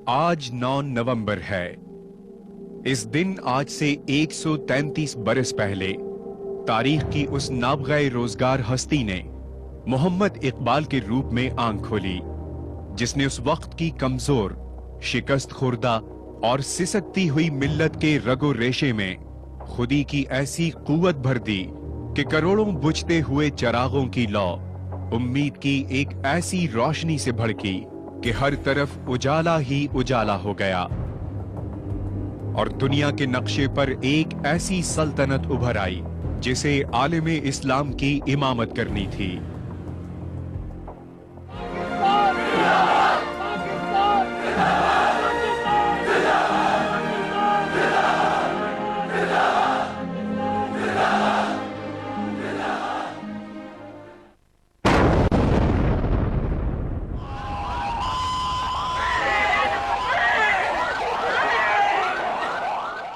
आज 9 नवंबर है। इस दिन आज से 133 बरस पहले तारीख की उस नाबग़े रोजगार हस्ती ने मोहम्मद इकबाल के रूप में आंख खोली, जिसने उस वक्त की कमजोर, शिकस्त खुर्दा और सिसकती हुई मिल्लत के रगो रेशे में खुदी की ऐसी कुव्वत भर दी कि करोड़ों बुझते हुए चिरागों की लौ उम्मीद की एक ऐसी रोशनी से भड़की कि हर तरफ उजाला ही उजाला हो गया और दुनिया के नक्शे पर एक ऐसी सल्तनत उभर आई जिसे आलिम इस्लाम की इमामत करनी थी।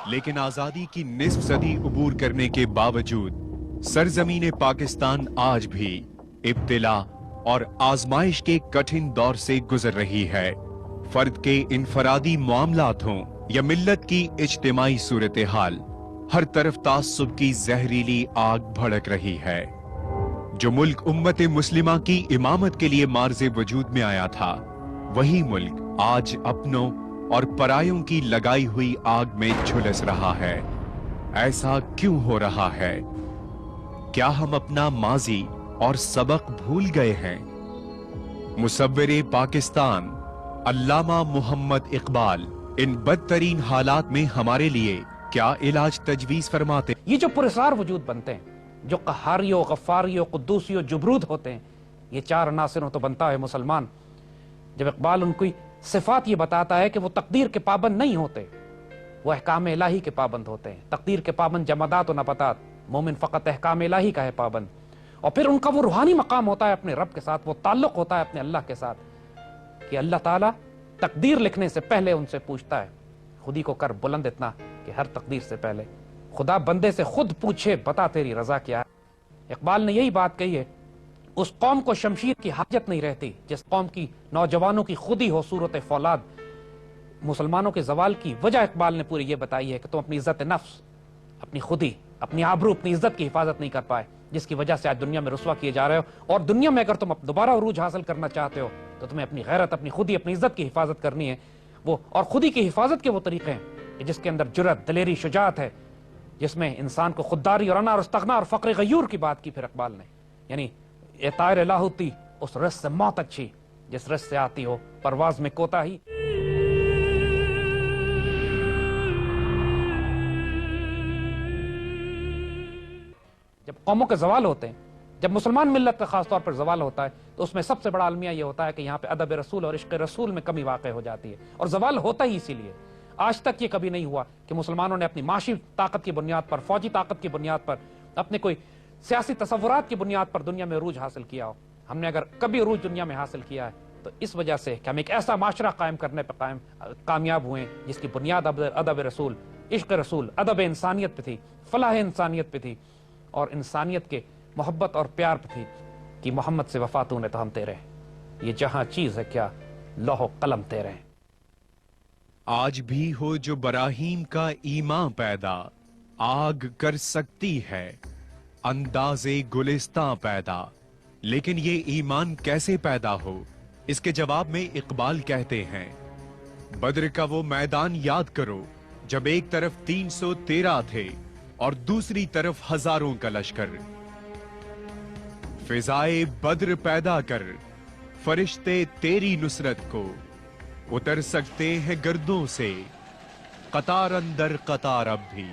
लेकिन आजादी की निस्फ सदी उबूर करने के बावजूद सरजमीन पाकिस्तान आज भी इब्तिला और आजमाइश के कठिन दौर से गुजर रही है। फर्द के इनफरादी मामलात हों या मिल्लत की इज्तिमाई सूरत हाल, हर तरफ तास्सुब की जहरीली आग भड़क रही है। जो मुल्क उम्मत मुस्लिमा की इमामत के लिए मार्ज़े वजूद में आया था, वही मुल्क आज अपनों और परायों की लगाई हुई आग में झुलस रहा है। ऐसा क्यों हो रहा है? क्या हम अपना माजी और सबक भूल गए हैं? मुसव्विर पाकिस्तान अल्लामा मोहम्मद इकबाल इन बदतरीन हालात में हमारे लिए क्या इलाज तजवीज फरमाते? ये जो पुरस्कार वजूद बनते हैं, जो कहारियो, गफ्फारियो, कुद्दूसियो, जुबरूद होते हैं, ये चार अनासिरों तो बनता है मुसलमान। जब इकबाल उनकी सिफात ये बताता है कि वो तकदीर के पाबंद नहीं होते, वो अहकाम इलाही के पाबंद होते हैं। तकदीर के पाबंद जमादात और नबातात, मोमिन फ़कत अहकाम इलाही का है पाबंद। और फिर उनका वो रूहानी मकाम होता है अपने रब के साथ, वो ताल्लुक होता है अपने अल्लाह के साथ कि अल्लाह ताला तकदीर लिखने से पहले उनसे पूछता है, खुदी को कर बुलंद इतना कि हर तकदीर से पहले खुदा बंदे से खुद पूछे, बता तेरी रजा क्या है। इकबाल ने यही बात कही है, उस कौम को शमशीर की हाजत नहीं रहती जिस कौम की नौजवानों की खुदी हो सूरत फौलाद। मुसलमानों के जवाल की वजह इकबाल ने पूरी ये बताई है कि तुम अपनी इज्जत नफ्स, अपनी खुदी, अपनी आबरू, अपनी इज्जत की हिफाजत नहीं कर पाए, जिसकी वजह से आज दुनिया में रुसवा किए जा रहे हो। और दुनिया में अगर तुम दोबारा उरूज हासिल करना चाहते हो तो तुम्हें अपनी गैरत, अपनी खुदी, अपनी इज्जत की हिफाजत करनी है। वो और खुदी की हिफाजत के वो तरीके हैं कि जिसके अंदर जुर्रत, दलेरी, शुजात है, जिसमें इंसान को खुददारी और अना और इस्तग़ना और फ़क्र गयूर की बात की फिर इकबाल ने। यानी ये तायर लाहुती उस रस से मौत अच्छी जिस रस से आती हो परवाज में कोताही। जब कौमों के जवाल होते हैं, जब मुसलमान मिल्लत का खास तौर पर जवाल होता है, तो उसमें सबसे बड़ा अलमिया यह होता है कि यहाँ पे अदब रसूल और इश्क रसूल में कमी वाक़ हो जाती है। और जवाल होता ही इसीलिए। आज तक ये कभी नहीं हुआ कि मुसलमानों ने अपनी माशी ताकत की बुनियाद पर, फौजी ताकत की बुनियाद पर, अपने कोई सियासी तसव्वुरात की बुनियाद पर दुनिया में अरूज हासिल किया हो। हमने अगर कभी अरूज दुनिया में हासिल किया है तो इस वजह से कि हम एक ऐसा माशरा कायम करने पर कामयाब हुए जिसकी बुनियाद अदब रसूल, इश्क रसूल, अदब इंसानियत पे थी, फलाह इंसानियत पे थी और इंसानियत के मोहब्बत और प्यार पे थी कि मोहम्मद से वफा तूने तो हम तेरे हैं, ये जहां चीज है क्या लौह कलम तेरे हैं। आज भी हो जो बराहीम का ईमान पैदा, आग कर सकती है अंदाज़े गुलिस्तां पैदा। लेकिन ये ईमान कैसे पैदा हो, इसके जवाब में इकबाल कहते हैं, बद्र का वो मैदान याद करो जब एक तरफ 313 थे और दूसरी तरफ हजारों का लश्कर। फिजाए बद्र पैदा कर, फरिश्ते तेरी नुसरत को उतर सकते हैं गर्दों से, कतार अंदर कतार अब भी।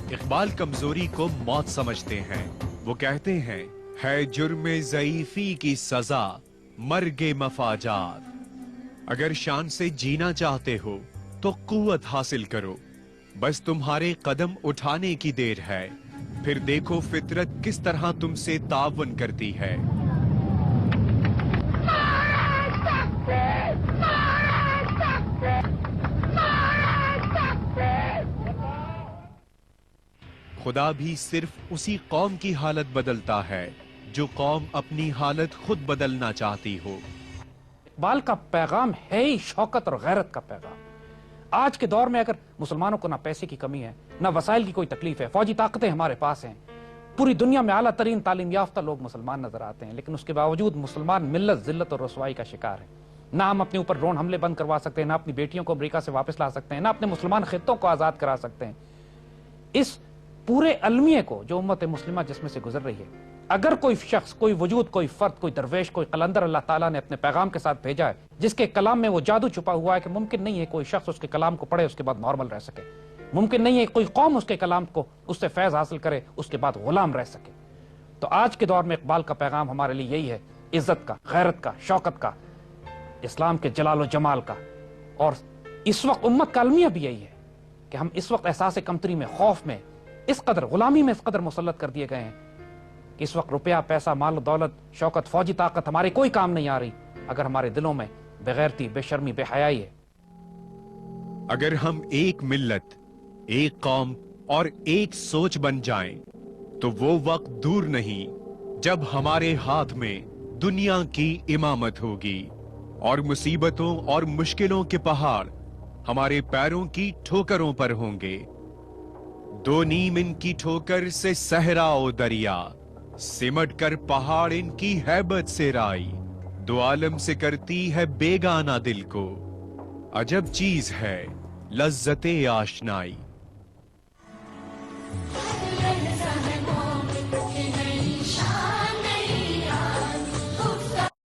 इकबाल कमजोरी को मौत समझते हैं। वो कहते हैं, है जुर्मे ज़ईफ़ी की सजा मर्गे मफाजात। अगर शान से जीना चाहते हो तो कुव्वत हासिल करो, बस तुम्हारे कदम उठाने की देर है। फिर देखो फितरत किस तरह तुमसे तावन करती है। खुदा भी सिर्फ उसी कौम की हालत बदलता है जो कौम अपनी हालत खुद बदलना चाहती हो। इकबाल का पैगाम है ही शौकत और गैरत का पैगाम। आज के दौर में अगर मुसलमानों को ना पैसे की कमी है, ना वसाइल की कोई तकलीफ है, फौजी ताकतें हमारे पास हैं, पूरी दुनिया में आला तरीन तालीम याफ्ता लोग मुसलमान नजर आते हैं, लेकिन उसके बावजूद मुसलमान मिल्लत, जिल्लत और रसवाई का शिकार है। ना हम अपने ऊपर ड्रोन हमले बंद करवा सकते हैं, ना अपनी बेटियों को अमेरिका से वापस ला सकते हैं, ना अपने मुसलमान खित्तों को आजाद करा सकते हैं। इस पूरे अलमिये को जो उम्मत मुस्लिमा जिसमें से गुजर रही है, अगर कोई शख्स, कोई वजूद, कोई फर्द, कोई दरवेश, कोई कलंदर अल्लाह ताला ने अपने पैगाम के साथ भेजा है, जिसके कलाम में वो जादू छुपा हुआ है कि मुमकिन नहीं है कोई शख्स उसके कलाम को पढ़े उसके बाद नॉर्मल रह सके, मुमकिन नहीं है कोई कौम उसके कलाम को, उससे फैज हासिल करे उसके बाद गुलाम रह सके। तो आज के दौर में इकबाल का पैगाम हमारे लिए यही है, इज्जत का, गैरत का, शौकत का, इस्लाम के जलाल और जमाल का। और इस वक्त उम्मत का अलमिया भी यही है कि हम इस वक्त एहसास कमतरी में, खौफ में, इस कदर गुलामी में इस कदर मुसल्लत कर दिए गए हैं कि इस वक्त रुपया, पैसा, माल, दौलत, शौकत, फौजी ताकत हमारे कोई काम नहीं आ रही अगर हमारे दिलों में बेगैरती, बेशर्मी, बेहयाई है। अगर हम एक मिल्लत, एक कौम और एक सोच बन जाएं, तो वो वक्त दूर नहीं जब हमारे हाथ में दुनिया की इमामत होगी और मुसीबतों और मुश्किलों के पहाड़ हमारे पैरों की ठोकरों पर होंगे। दो नीम इनकी ठोकर से सहरा ओ दरिया, सिमट कर पहाड़ इनकी हैबत से राई, दो आलम से करती है बेगाना दिल को, अजब चीज है लज्जते आशनाई।